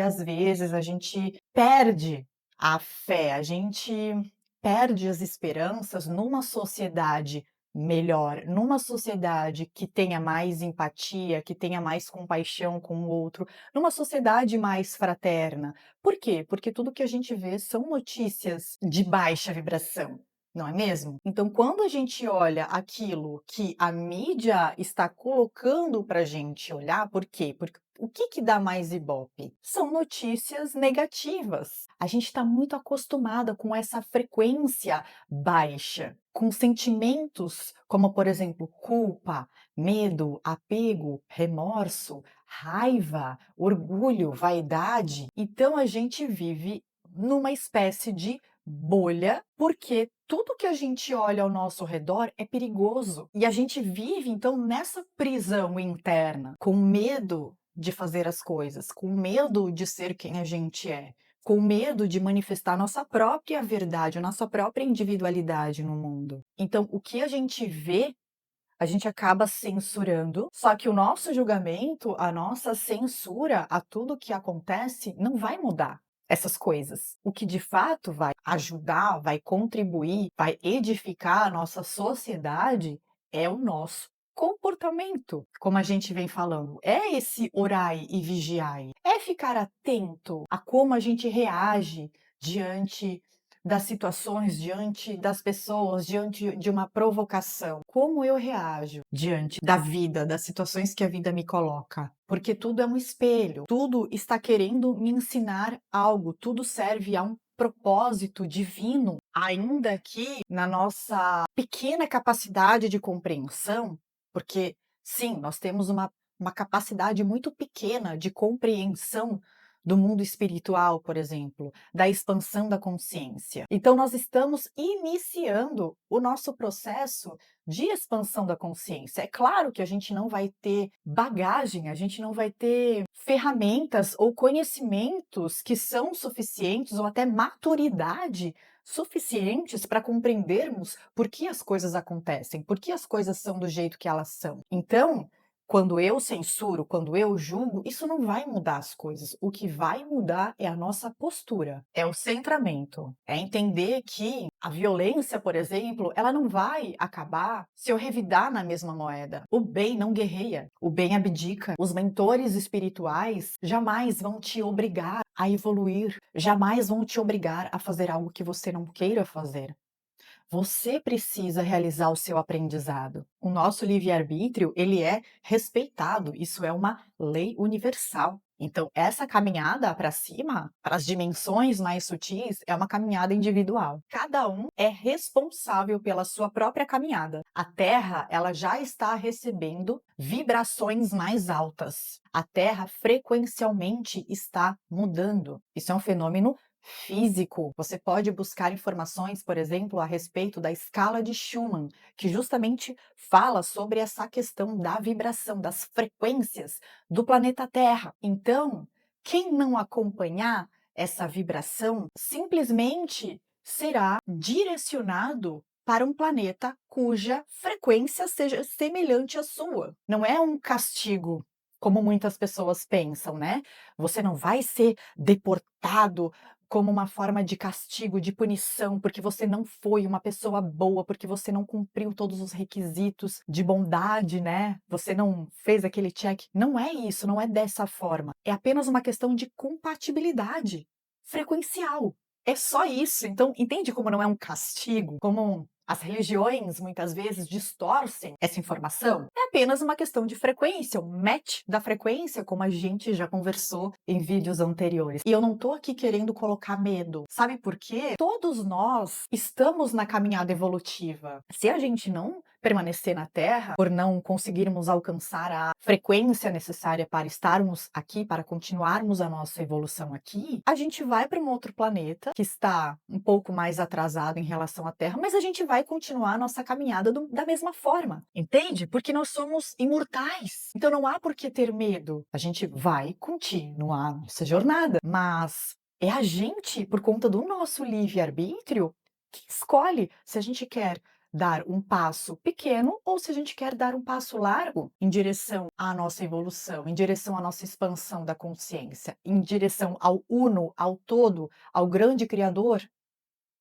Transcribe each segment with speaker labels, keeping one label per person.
Speaker 1: Às vezes a gente perde a fé, a gente perde as esperanças numa sociedade melhor, numa sociedade que tenha mais empatia, que tenha mais compaixão com o outro, numa sociedade mais fraterna. Por quê? Porque tudo que a gente vê são notícias de baixa vibração. Não é mesmo? Então, quando a gente olha aquilo que a mídia está colocando para a gente olhar, por quê? Porque o que dá mais ibope? São notícias negativas. A gente está muito acostumada com essa frequência baixa, com sentimentos como, por exemplo, culpa, medo, apego, remorso, raiva, orgulho, vaidade. Então a gente vive numa espécie de bolha, porque tudo que a gente olha ao nosso redor é perigoso. E a gente vive, então, nessa prisão interna, com medo de fazer as coisas, com medo de ser quem a gente é, com medo de manifestar nossa própria verdade, a nossa própria individualidade no mundo. Então, o que a gente vê, a gente acaba censurando, só que o nosso julgamento, a nossa censura a tudo que acontece não vai mudar essas coisas. O que de fato vai ajudar, vai contribuir, vai edificar a nossa sociedade é o nosso comportamento, como a gente vem falando. É esse orai e vigiai, é ficar atento a como a gente reage diante das situações, diante das pessoas, diante de uma provocação. Como eu reajo diante da vida, das situações que a vida me coloca? Porque tudo é um espelho, tudo está querendo me ensinar algo, tudo serve a um propósito divino, ainda que na nossa pequena capacidade de compreensão, porque sim, nós temos uma capacidade muito pequena de compreensão do mundo espiritual, por exemplo, da expansão da consciência. Então, nós estamos iniciando o nosso processo de expansão da consciência. É claro que a gente não vai ter bagagem, a gente não vai ter ferramentas ou conhecimentos que são suficientes ou até maturidade suficientes para compreendermos por que as coisas acontecem, por que as coisas são do jeito que elas são. Então, quando eu censuro, quando eu julgo, isso não vai mudar as coisas. O que vai mudar é a nossa postura, é o centramento, é entender que a violência, por exemplo, ela não vai acabar se eu revidar na mesma moeda. O bem não guerreia, o bem abdica. Os mentores espirituais jamais vão te obrigar a evoluir, jamais vão te obrigar a fazer algo que você não queira fazer. Você precisa realizar o seu aprendizado. O nosso livre-arbítrio, ele é respeitado, isso é uma lei universal. Então, essa caminhada para cima, para as dimensões mais sutis, é uma caminhada individual. Cada um é responsável pela sua própria caminhada. A Terra, ela já está recebendo vibrações mais altas. A Terra frequencialmente está mudando. Isso é um fenômeno físico. Você pode buscar informações, por exemplo, a respeito da escala de Schumann, que justamente fala sobre essa questão da vibração, das frequências do planeta Terra. Então, quem não acompanhar essa vibração simplesmente será direcionado para um planeta cuja frequência seja semelhante à sua. Não é um castigo, como muitas pessoas pensam, né? Você não vai ser deportado como uma forma de castigo, de punição, porque você não foi uma pessoa boa, porque você não cumpriu todos os requisitos de bondade, né? Você não fez aquele check. Não é isso, não é dessa forma. É apenas uma questão de compatibilidade frequencial. É só isso. Então, entende como não é um castigo? Como as religiões muitas vezes distorcem essa informação? É apenas uma questão de frequência, um match da frequência, como a gente já conversou em vídeos anteriores. E eu não tô aqui querendo colocar medo. Sabe por quê? Todos nós estamos na caminhada evolutiva. Se a gente não permanecer na Terra, por não conseguirmos alcançar a frequência necessária para estarmos aqui, para continuarmos a nossa evolução aqui, a gente vai para um outro planeta que está um pouco mais atrasado em relação à Terra, mas a gente vai continuar a nossa caminhada da mesma forma, entende? Porque nós somos imortais. Então não há por que ter medo. A gente vai continuar nossa jornada, mas é a gente, por conta do nosso livre-arbítrio, que escolhe se a gente quer dar um passo pequeno ou se a gente quer dar um passo largo em direção à nossa evolução, em direção à nossa expansão da consciência, em direção ao uno, ao todo, ao grande criador.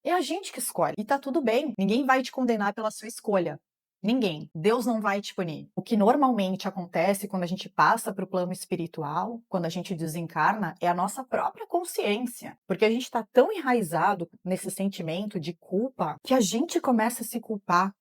Speaker 1: É a gente que escolhe e tá tudo bem, ninguém vai te condenar pela sua escolha. Ninguém. Deus não vai te punir. O que normalmente acontece quando a gente passa para o plano espiritual, quando a gente desencarna, é a nossa própria consciência. Porque a gente está tão enraizado nesse sentimento de culpa que a gente começa a se culpar.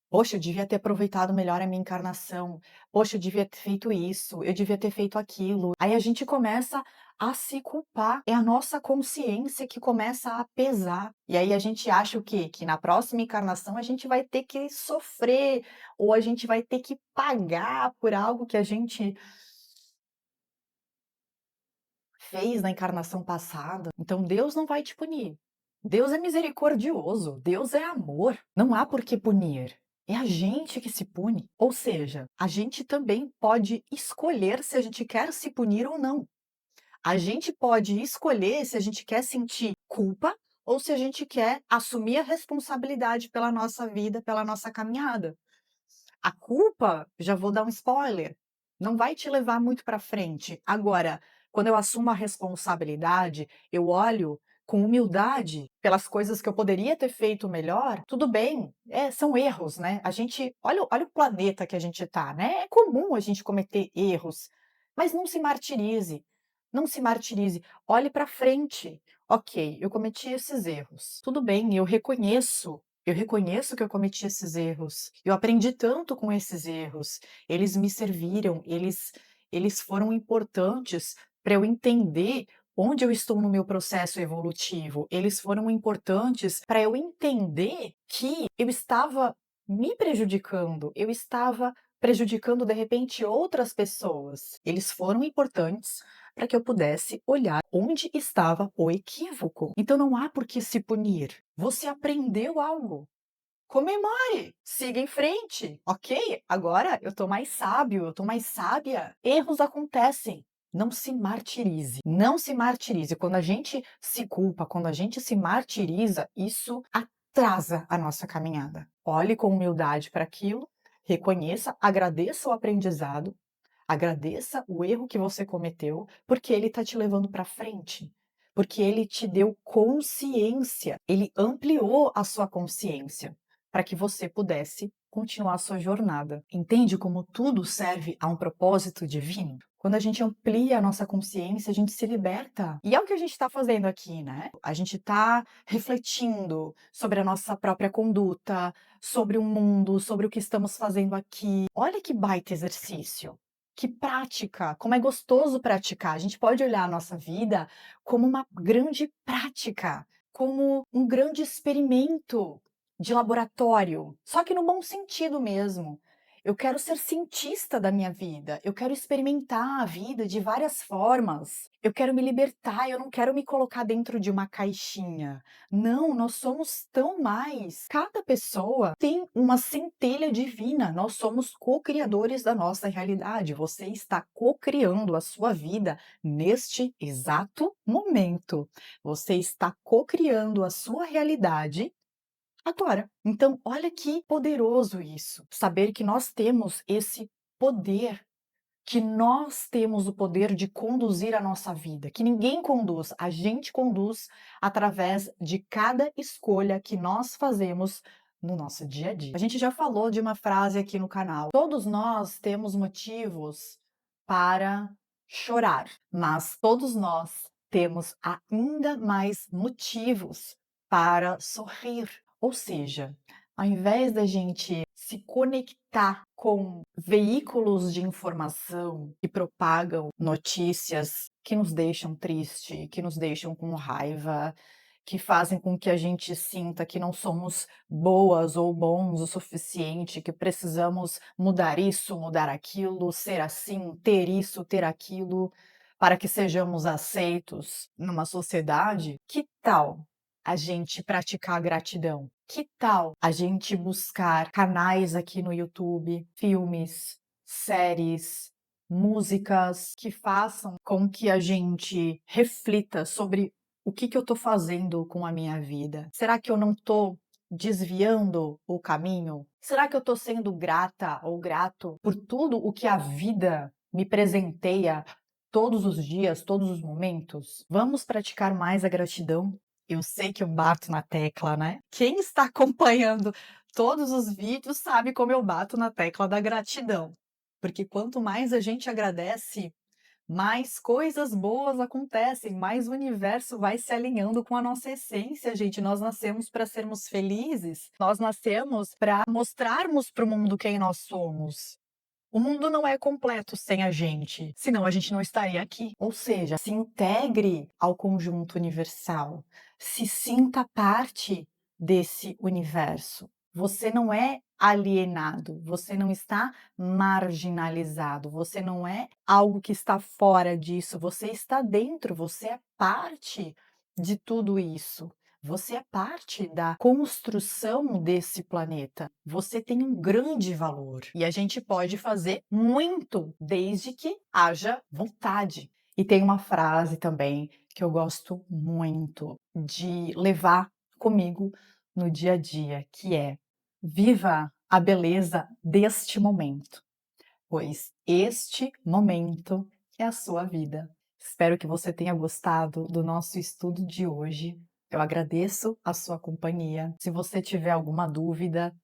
Speaker 1: Poxa, eu devia ter aproveitado melhor a minha encarnação. Poxa, eu devia ter feito isso, eu devia ter feito aquilo. Aí a gente começa a se culpar. É a nossa consciência que começa a pesar. E aí a gente acha o quê? Que na próxima encarnação a gente vai ter que sofrer, ou a gente vai ter que pagar por algo que a gente fez na encarnação passada. Então Deus não vai te punir. Deus é misericordioso, Deus é amor. Não há por que punir. É a gente que se pune. Ou seja, a gente também pode escolher se a gente quer se punir ou não. A gente pode escolher se a gente quer sentir culpa ou se a gente quer assumir a responsabilidade pela nossa vida, pela nossa caminhada. A culpa, já vou dar um spoiler, não vai te levar muito para frente. Agora, quando eu assumo a responsabilidade, eu olho com humildade pelas coisas que eu poderia ter feito melhor, tudo bem, são erros, né? A gente, olha o planeta que a gente tá, né? É comum a gente cometer erros, mas não se martirize. Não se martirize. Olhe para frente. Ok, eu cometi esses erros. Tudo bem, eu reconheço que eu cometi esses erros. Eu aprendi tanto com esses erros. Eles me serviram, eles foram importantes para eu entender onde eu estou no meu processo evolutivo. Eles foram importantes para eu entender que eu estava me prejudicando, eu estava prejudicando de repente outras pessoas. Eles foram importantes para que eu pudesse olhar onde estava o equívoco. Então não há por que se punir. Você aprendeu algo. Comemore, siga em frente, ok? Agora eu tô mais sábio, eu tô mais sábia. Erros acontecem. Não se martirize, não se martirize. Quando a gente se culpa, quando a gente se martiriza, isso atrasa a nossa caminhada. Olhe com humildade para aquilo, reconheça, agradeça o aprendizado, agradeça o erro que você cometeu, porque ele está te levando para frente. Porque ele te deu consciência, ele ampliou a sua consciência para que você pudesse continuar a sua jornada. Entende como tudo serve a um propósito divino? Quando a gente amplia a nossa consciência, a gente se liberta. E é o que a gente está fazendo aqui, né? A gente está refletindo sobre a nossa própria conduta, sobre o mundo, sobre o que estamos fazendo aqui. Olha que baita exercício. Que prática, como é gostoso praticar. A gente pode olhar a nossa vida como uma grande prática, como um grande experimento de laboratório, só que no bom sentido mesmo. Eu quero ser cientista da minha vida, eu quero experimentar a vida de várias formas, eu quero me libertar, eu não quero me colocar dentro de uma caixinha. Não, nós somos tão mais. Cada pessoa tem uma centelha divina, nós somos co-criadores da nossa realidade. Você está co-criando a sua vida neste exato momento. Você está co-criando a sua realidade agora. Então, olha que poderoso isso, saber que nós temos esse poder, que nós temos o poder de conduzir a nossa vida, que ninguém conduz, a gente conduz através de cada escolha que nós fazemos no nosso dia a dia. A gente já falou de uma frase aqui no canal. Todos nós temos motivos para chorar, mas todos nós temos ainda mais motivos para sorrir. Ou seja, ao invés da gente se conectar com veículos de informação que propagam notícias que nos deixam triste, que nos deixam com raiva, que fazem com que a gente sinta que não somos boas ou bons o suficiente, que precisamos mudar isso, mudar aquilo, ser assim, ter isso, ter aquilo, para que sejamos aceitos numa sociedade, que tal a gente praticar a gratidão? Que tal a gente buscar canais aqui no YouTube, filmes, séries, músicas que façam com que a gente reflita sobre o que eu estou fazendo com a minha vida? Será que eu não estou desviando o caminho? Será que eu estou sendo grata ou grato por tudo o que a vida me presenteia todos os dias, todos os momentos? Vamos praticar mais a gratidão? Eu sei que eu bato na tecla, né? Quem está acompanhando todos os vídeos sabe como eu bato na tecla da gratidão. Porque quanto mais a gente agradece, mais coisas boas acontecem, mais o universo vai se alinhando com a nossa essência, gente. Nós nascemos para sermos felizes, nós nascemos para mostrarmos para o mundo quem nós somos. O mundo não é completo sem a gente, senão a gente não estaria aqui. Ou seja, se integre ao conjunto universal, se sinta parte desse universo. Você não é alienado, você não está marginalizado, você não é algo que está fora disso, você está dentro, você é parte de tudo isso. Você é parte da construção desse planeta. Você tem um grande valor e a gente pode fazer muito desde que haja vontade. E tem uma frase também que eu gosto muito de levar comigo no dia a dia, que é: viva a beleza deste momento, pois este momento é a sua vida. Espero que você tenha gostado do nosso estudo de hoje. Eu agradeço a sua companhia. Se você tiver alguma dúvida,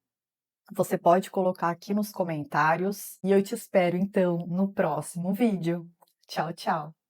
Speaker 1: você pode colocar aqui nos comentários e eu te espero então no próximo vídeo. Tchau, tchau!